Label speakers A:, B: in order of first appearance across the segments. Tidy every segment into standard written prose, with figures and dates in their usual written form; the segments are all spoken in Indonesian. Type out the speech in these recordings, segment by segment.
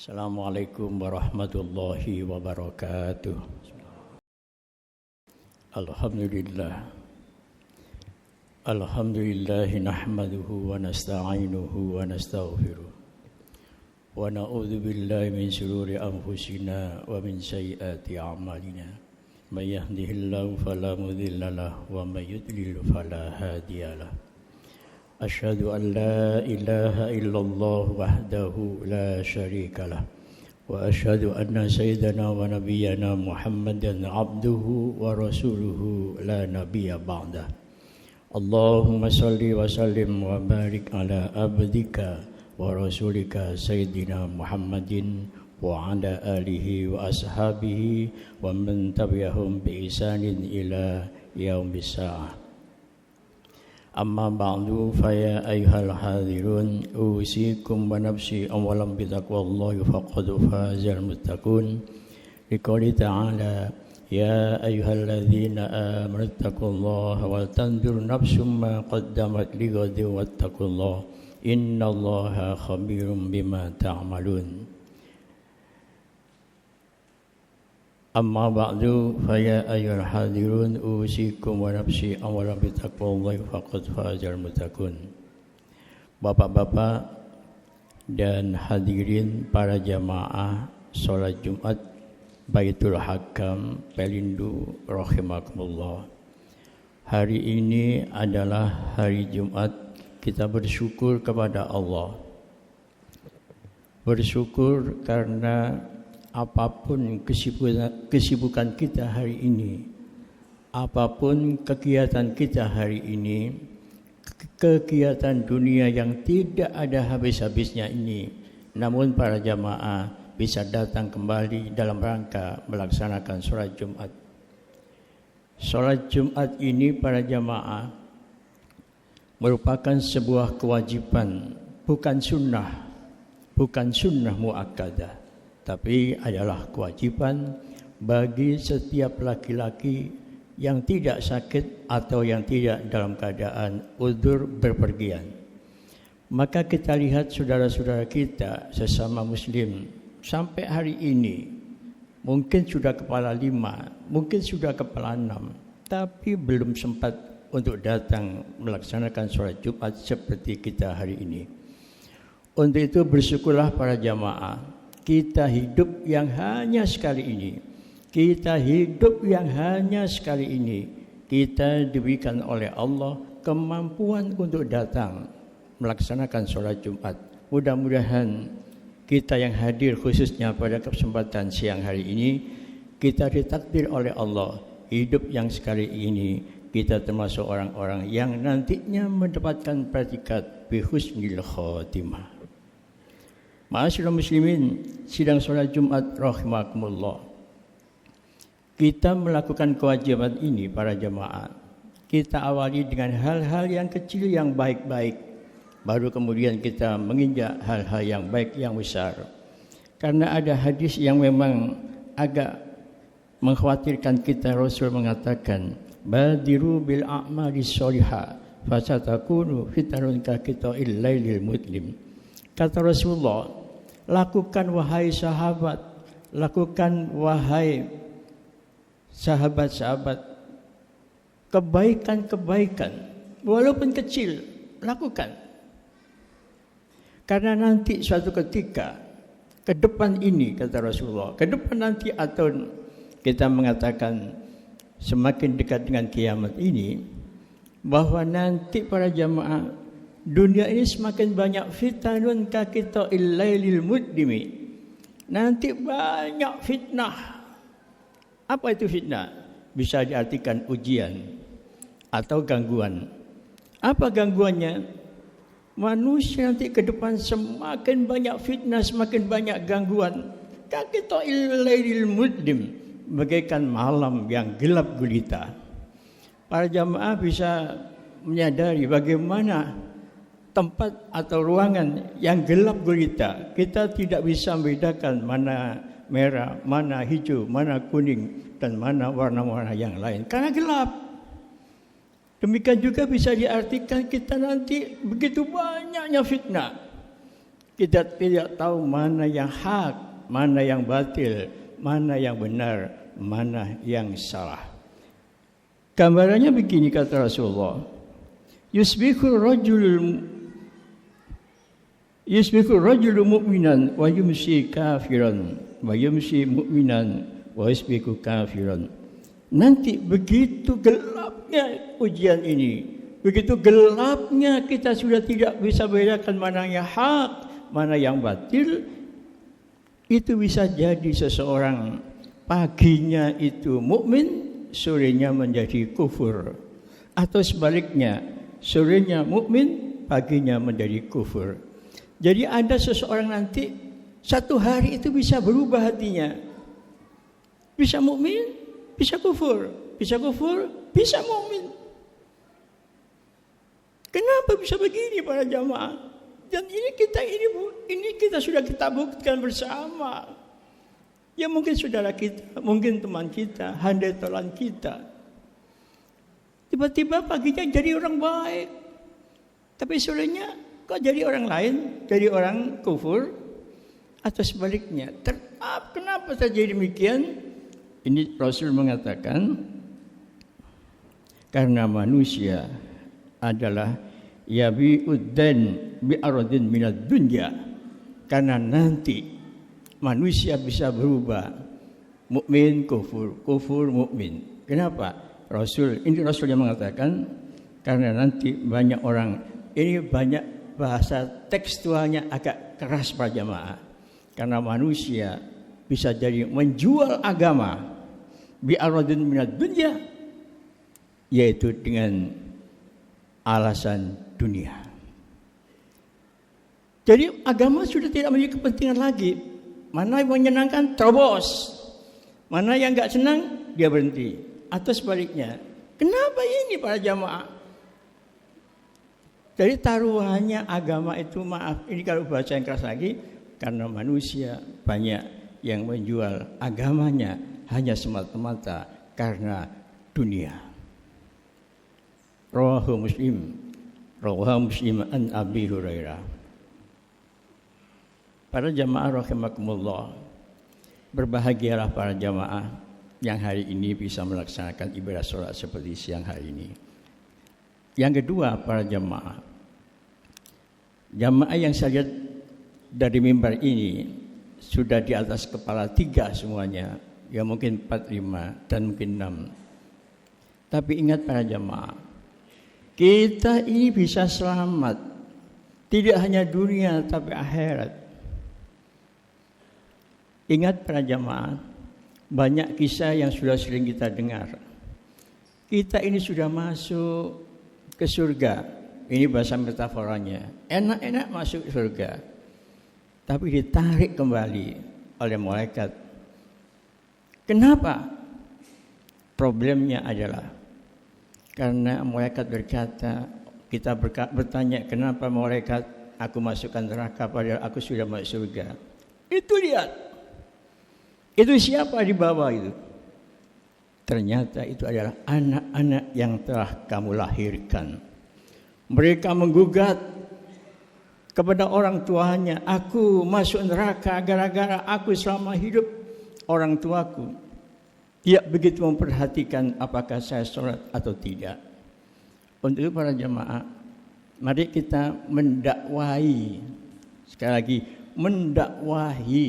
A: Assalamualaikum warahmatullahi wabarakatuh. Alhamdulillah. Alhamdulillahi nahmaduhu wa nasta'inuhu wa nastaghfiruh. Wa na'udzu billahi min shururi anfusina wa min sayyiati a'malina. May yahdihillahu fala mudilla lahu wa may yudlil fala hadiya lahu. Asyhadu an la ilaha illallah wahdahu la syarika lah. Wa asyhadu anna sayyidana wa nabiyyana Muhammadan abduhu wa rasuluhu la nabiyya ba'dah. Allahumma salli wa sallim wa barik ala abdika wa rasulika sayyidina Muhammadin wa ala alihi wa ashabihi wa man tabi'ahum bi ihsanin ila yaumis saa'ah. Amma ba'du fa ya ayyuhal hadirun usikum wa nafsi awalan bi taqwallahi faqad fazal muttaqun. Liqouli ta'ala ya ayyuhalladzina amanu taqullaha wa tanzur nafsum ma qaddamat lighadin wattaqullaha innallaha khabirum bima ta'malun. Amma ba'du fa ya ayyuhal hadirun usikum wa nafsi awalan bi taqwallahi faqad fazal muttaqun. Bapak-bapak dan hadirin para jamaah salat Jumat Baitul Hakam Pelindo rahimakumullah. Hari ini adalah hari Jumat, kita bersyukur kepada Allah. Bersyukur karena apapun kesibukan kita hari ini, apapun kegiatan kita hari ini, kegiatan dunia yang tidak ada habis-habisnya ini, namun para jamaah bisa datang kembali dalam rangka melaksanakan sholat Jumat. Sholat Jumat ini para jamaah merupakan sebuah kewajiban, bukan sunnah muakkadah, tapi adalah kewajiban bagi setiap laki-laki yang tidak sakit atau yang tidak dalam keadaan udzur berpergian. Maka kita lihat saudara-saudara kita sesama muslim sampai hari ini mungkin sudah kepala 5, mungkin sudah kepala 6, tapi belum sempat untuk datang melaksanakan sholat Jumat seperti kita hari ini. Untuk itu bersyukurlah para jamaah, kita hidup yang hanya sekali ini. Kita hidup yang hanya sekali ini. Kita diberikan oleh Allah kemampuan untuk datang melaksanakan sholat Jumat. Mudah-mudahan kita yang hadir khususnya pada kesempatan siang hari ini, kita ditakdir oleh Allah hidup yang sekali ini. Kita termasuk orang-orang yang nantinya mendapatkan predikat bi husnil khotimah. Ma'asyiral muslimin, sidang sholat Jumat rahimakumullah. Kita melakukan kewajiban ini para jamaah. Kita awali dengan hal-hal yang kecil yang baik-baik. Baru kemudian kita menginjak hal-hal yang baik yang besar. Karena ada hadis yang memang agak mengkhawatirkan kita. Rasul mengatakan, badiru bil a'mali sholihah fasatakunu fitanun ka qita'il lailil mudlim. Kata Rasulullah, lakukan wahai sahabat, lakukan wahai sahabat-sahabat kebaikan-kebaikan walaupun kecil, lakukan. Karena nanti suatu ketika ke depan ini, kata Rasulullah, ke depan nanti atau kita mengatakan semakin dekat dengan kiamat ini, bahwa nanti para jamaah dunia ini semakin banyak fitanun ka qita'il lailil mudlimi. Nanti banyak fitnah. Apa itu fitnah? Bisa diartikan ujian atau gangguan. Apa gangguannya? Manusia nanti ke depan semakin banyak fitnah, semakin banyak gangguan. Ka qita'il lailil mudlim, bagaikan malam yang gelap gulita. Para jamaah bisa menyadari bagaimana tempat atau ruangan yang gelap gulita. Kita tidak bisa membedakan mana merah, mana hijau, mana kuning, dan mana warna-warna yang lain. Karena gelap. Demikian juga bisa diartikan kita nanti begitu banyaknya fitnah. Kita tidak tahu mana yang hak, mana yang batil, mana yang benar, mana yang salah. Gambarannya begini kata Rasulullah. Yusbihu rajulu mu'minan wa yumsi kafiran wa yumsi mu'minan wa yusbihu kafiran. Nanti begitu gelapnya ujian ini, begitu gelapnya kita sudah tidak bisa bedakan mana yang hak, mana yang batil, itu bisa jadi seseorang paginya itu mukmin, sorenya menjadi kufur, atau sebaliknya, sorenya mukmin, paginya menjadi kufur. Jadi ada seseorang nanti satu hari itu bisa berubah hatinya, bisa mukmin, bisa kufur, bisa mukmin. Kenapa bisa begini para jamaah? Dan ini kita sudah kita buktikan bersama. Ya mungkin saudara kita, mungkin teman kita, handai tolan kita. Tiba-tiba paginya jadi orang baik. Tapi sorenya kok jadi orang lain, jadi orang kufur. Atau sebaliknya. Kenapa terjadi demikian? Ini Rasul mengatakan, karena manusia adalah yabi'uddan bi'aradin minad dunya. Karena nanti manusia bisa berubah, mukmin kufur, kufur mukmin. Kenapa? Rasul yang mengatakan karena nanti banyak orang, ini banyak bahasa tekstualnya agak keras para jamaah. Karena manusia bisa jadi menjual agama bi'aradin minad dunya, yaitu dengan alasan dunia. Jadi agama sudah tidak memiliki kepentingan lagi. Mana yang menyenangkan terobos, mana yang enggak senang dia berhenti, atau sebaliknya. Kenapa ini para jamaah? Jadi taruhannya agama itu, maaf ini kalau bahasa yang keras lagi, karena manusia banyak yang menjual agamanya hanya semata-mata karena dunia. Rawahu Muslim an Abi Hurairah. Para jamaah rahimakumullah, berbahagialah para jamaah yang hari ini bisa melaksanakan ibadah sholat seperti siang hari ini. Yang kedua, para jamaah yang saya lihat dari mimbar ini sudah di atas kepala 3 semuanya, ya mungkin 4, 5 dan mungkin 6. Tapi ingat para jamaah, kita ini bisa selamat tidak hanya dunia tapi akhirat. Ingat para jamaah, banyak kisah yang sudah sering kita dengar. Kita ini sudah masuk ke surga. Ini bahasa metaforanya. Enak-enak masuk surga. Tapi ditarik kembali oleh malaikat. Kenapa? Problemnya adalah karena malaikat berkata, kita bertanya, kenapa malaikat aku masukkan neraka padahal aku sudah masuk surga? Itu lihat. Itu siapa di bawah itu? Ternyata itu adalah anak-anak yang telah kamu lahirkan. Mereka menggugat kepada orang tuanya, aku masuk neraka gara-gara aku selama hidup orang tuaku tidak begitu memperhatikan apakah saya sholat atau tidak. Untuk itu para jamaah, mari kita mendakwahi, sekali lagi mendakwahi,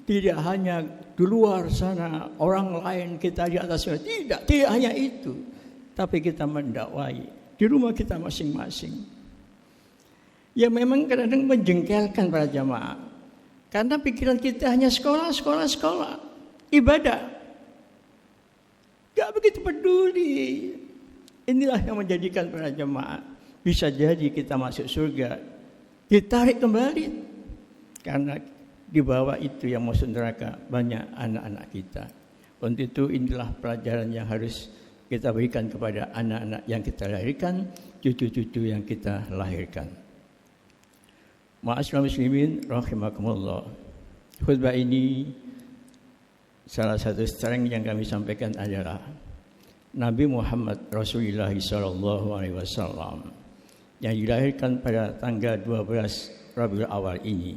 A: tidak hanya di luar sana orang lain kita di atas sana, tidak hanya itu, tapi kita mendakwahi di rumah kita masing-masing. Ya memang kadang-kadang menjengkelkan para jamaah, karena pikiran kita hanya sekolah, ibadah, gak begitu peduli. Inilah yang menjadikan para jamaah bisa jadi kita masuk surga ditarik kembali, karena di bawah itu yang masuk neraka banyak anak-anak kita. Untuk itu inilah pelajaran yang harus kita berikan kepada anak-anak yang kita lahirkan, cucu-cucu yang kita lahirkan. Ma'asyiral muslimin rahimakumullah. Khutbah ini salah satu strength yang kami sampaikan adalah Nabi Muhammad Rasulullah SAW yang dilahirkan pada tanggal 12 Rabiul Awal ini,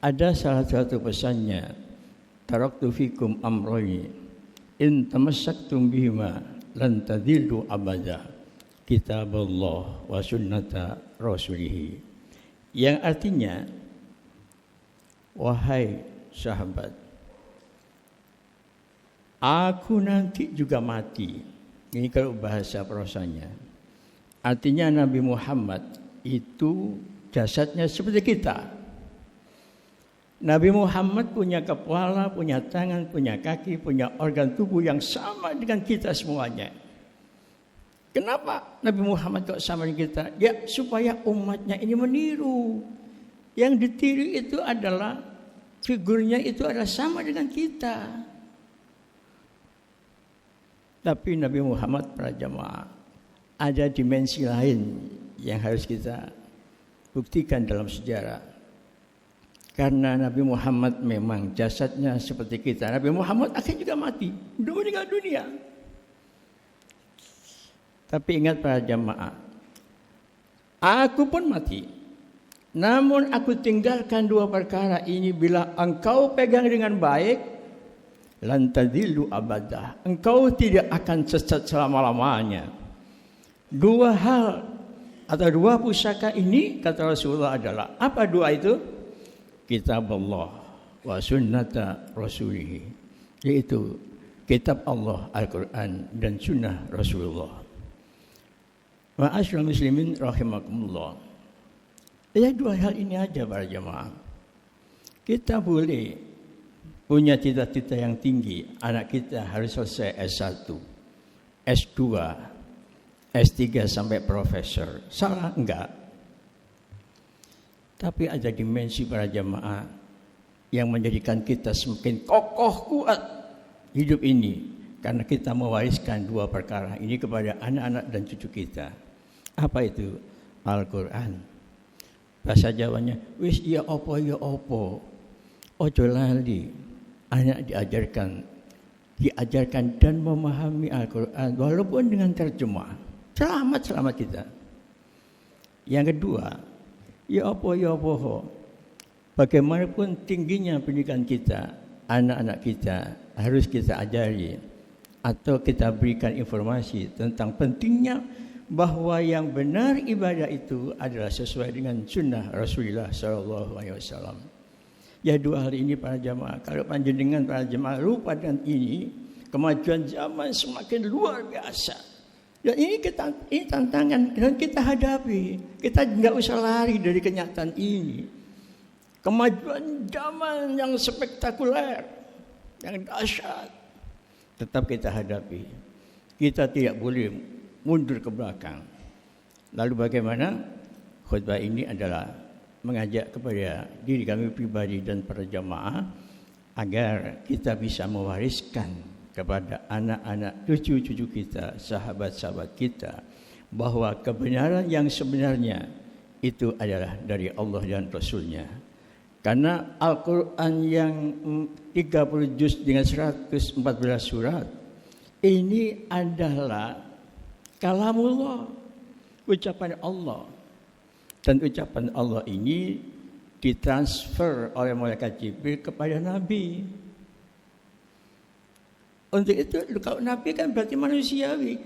A: ada salah satu pesannya, taraktu fikum amroini in tamassaktum bihima lan tadillu abada, kitabullah wa sunnata rasulih, yang artinya, wahai sahabat, aku nanti juga mati. Ini kalau bahasa prosanya. Artinya Nabi Muhammad itu jasadnya seperti kita. Nabi Muhammad punya kepala, punya tangan, punya kaki, punya organ tubuh yang sama dengan kita semuanya. Kenapa Nabi Muhammad kok sama dengan kita? Ya supaya umatnya ini meniru. Yang ditiru itu adalah figurnya itu adalah sama dengan kita. Tapi Nabi Muhammad para jamaah, ada dimensi lain yang harus kita buktikan dalam sejarah. Karena Nabi Muhammad memang jasadnya seperti kita. Nabi Muhammad akan juga mati, sudah meninggal dunia. Tapi ingat para jamaah, aku pun mati. Namun aku tinggalkan dua perkara ini, bila engkau pegang dengan baik, lan tadillu abadah, engkau tidak akan sesat selama-lamanya. Dua hal atau dua pusaka ini, kata Rasulullah, adalah apa dua itu? Kitab Allah wa sunnata rasulih, yaitu kitab Allah Al-Quran dan sunnah Rasulullah. Ma'asyiral muslimin rahimakumullah. Ya dua hal ini aja para jamaah. Kita boleh punya cita-cita yang tinggi, anak kita harus selesai S1, S2, S3 sampai profesor. Salah enggak? Tapi ada dimensi para jamaah yang menjadikan kita semakin kokoh kuat hidup ini, karena kita mewariskan dua perkara ini kepada anak-anak dan cucu kita. Apa itu? Al-Quran. Bahasa Jawanya, wis ya opo ya opo, ojo lali. Anak diajarkan dan memahami Al-Quran walaupun dengan terjemah. Selamat kita. Yang kedua, ya apa, bagaimanapun tingginya pendidikan kita, anak-anak kita harus kita ajari atau kita berikan informasi tentang pentingnya bahwa yang benar ibadah itu adalah sesuai dengan sunnah Rasulullah SAW. Ya dua hal ini para jamaah, kalau panjenengan para jamaah lupa dengan ini, kemajuan zaman semakin luar biasa. Dan ini tantangan yang kita hadapi. Kita nggak usah lari dari kenyataan ini. Kemajuan zaman yang spektakuler, yang dahsyat, tetap kita hadapi. Kita tidak boleh mundur ke belakang. Lalu bagaimana? Khutbah ini adalah mengajak kepada diri kami pribadi dan para jamaah agar kita bisa mewariskan kepada anak-anak, cucu-cucu kita, sahabat-sahabat kita, bahwa kebenaran yang sebenarnya itu adalah dari Allah dan Rasulnya. Karena Al-Quran yang 30 juz dengan 114 surat ini adalah kalamullah, ucapan Allah. Dan ucapan Allah ini ditransfer oleh malaikat Jibril kepada Nabi. Untuk itu, kalau Nabi kan berarti manusiawi.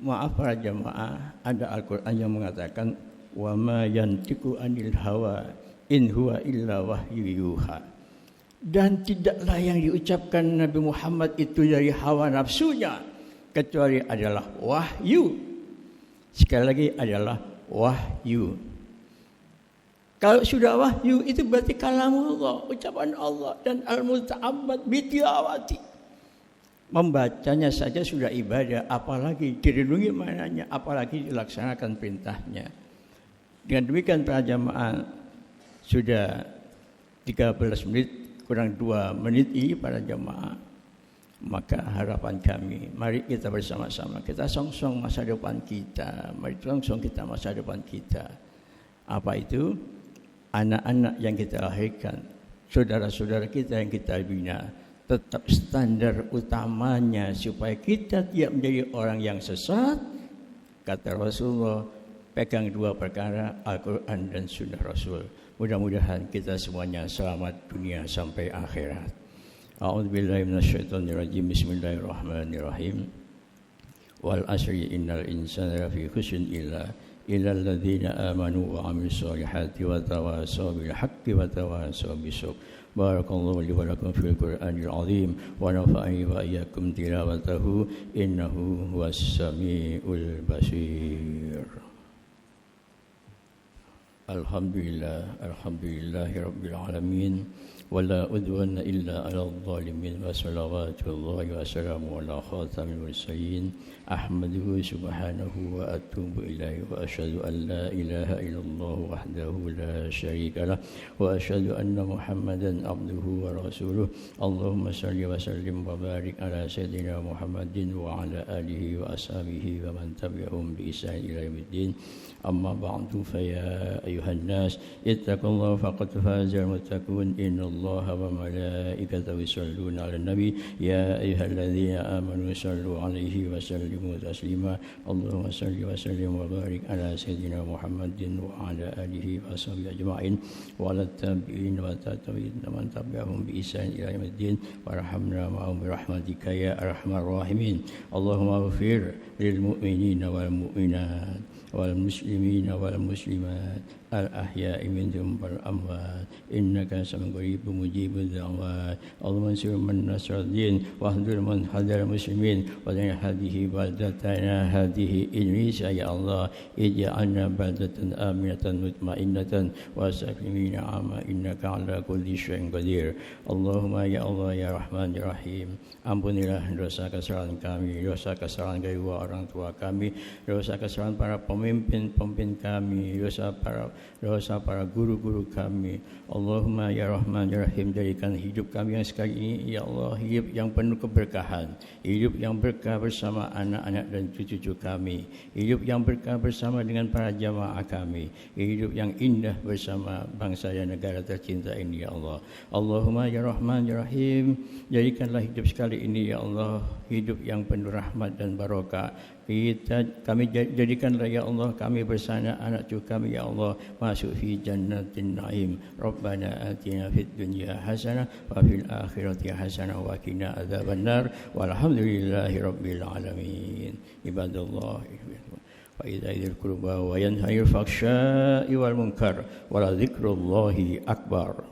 A: Maaf para jamaah, ada Al-Quran yang mengatakan, wa ma yantiqu anil hawa in huwa illa wahyu yuha. Dan tidaklah yang diucapkan Nabi Muhammad itu dari hawa nafsunya, kecuali adalah wahyu. Sekali lagi adalah wahyu. Kalau sudah wahyu itu berarti kalamullah, ucapan Allah, dan al-muta'abbad bitilawati. Membacanya saja sudah ibadah, apalagi direnungi maknanya, apalagi dilaksanakan perintahnya. Dengan demikian para jamaah, sudah 13 menit kurang 2 menit ini para jamaah. Maka harapan kami, mari kita bersama-sama, kita songsong masa depan kita, mari songsong kita masa depan kita. Apa itu? Anak-anak yang kita lahirkan, saudara-saudara kita yang kita bina, tetap standar utamanya supaya kita tidak menjadi orang yang sesat. Kata Rasulullah, pegang dua perkara, Al-Quran dan Sunnah Rasul. Mudah-mudahan kita semuanya selamat dunia sampai akhirat. A'udzubillahi minasyaitonirrajim. Bismillahirrahmanirrahim. Wal asri innal insana lafi khusrin illa alladzina amanu wa 'amilus solihati wa tawasaw bil haqqi wa tawasaw bis sabr. Barakallahu li wa lakum fil Qur'anil 'azim wa nafa'ani wa iyyakum tilawatahu innahu huwas samiul basir. Alhamdulillahi rabbil alamin. Wala udwana illa ala zalimin. Wa salawatullahi wa salamu ala khatamil mursalin. Ahmaduhu subhanahu wa atubu ilaihi. Wa ashadu an la ilaha illallah wahdahu la syarika lah. Wa ashadu anna Muhammadan abduhu wa rasuluh. Allahumma salli wa sallim wa barik ala sayyidina Muhammadin wa ala alihi wa ashabihi wa man tabi'ahum bi ihsan ila yaumiddin. Amma ba'du fa ya ayuhan nas ittaqullaha faqad fazal muttaqun. Innallaha wa malaikatahu yusholluna 'alan nabi ya ayyuhalladzina amanu shallu 'alaihi wa sallimu taslima. Allahumma shalli wa sallim wa barik ala sayyidina Muhammadin wa ala alihi wa sahbihi ajma'in wa ala tabi'in wa tabi'in man tabi'ahum bi ihsan ila yaumiddin warhamna ma'ahum bi rahmatika ya arhamar rahimin. Allahumma ighfir lil mu'minina wal mu'minat wal muslimina wal muslimat al ahya'i minhum wal amwat innaka sami'un qaribun mujibud da'wat. Allahumma ansur man nasara din wa hdur man hadara muslimin wa ja'al hadhihi baldatana hadhihi Indonesia ya Allah ij'alna baldatan aminatan mutmainnatan wa sakimina amma innaka ala kulli syai'in qadir. Allahumma ya Allah ya Rahman ya Rahim, ampunilah dosa kesalahan kami, dosa kesalahan kedua orang tua kami, dosa kesalahan para pemimpin kami, dosa para guru-guru kami. Allahumma ya Rahman ya Rahim, jadikan hidup kami yang sekali ini ya Allah hidup yang penuh keberkahan, hidup yang berkah bersama anak-anak dan cucu-cucu kami, hidup yang berkah bersama dengan para jamaah kami, hidup yang indah bersama bangsa dan negara tercinta ini ya Allah. Allahumma ya Rahman ya Rahim, jadikanlah hidup sekali ini ya Allah hidup yang penuh rahmat dan barokah. Kami jadikanlah ya Allah kami bersama anak cucu kami ya Allah masuk fi jannatin na'im. Rabbana atina fid dunya hasanah wa fil akhirati hasanah wa qina adzabannar. Walhamdulillahi rabbil alamin. Ibadallah wa idza dzil qurba wa yanha'il fakhsya'i wal munkar wa la dzikrullahi akbar.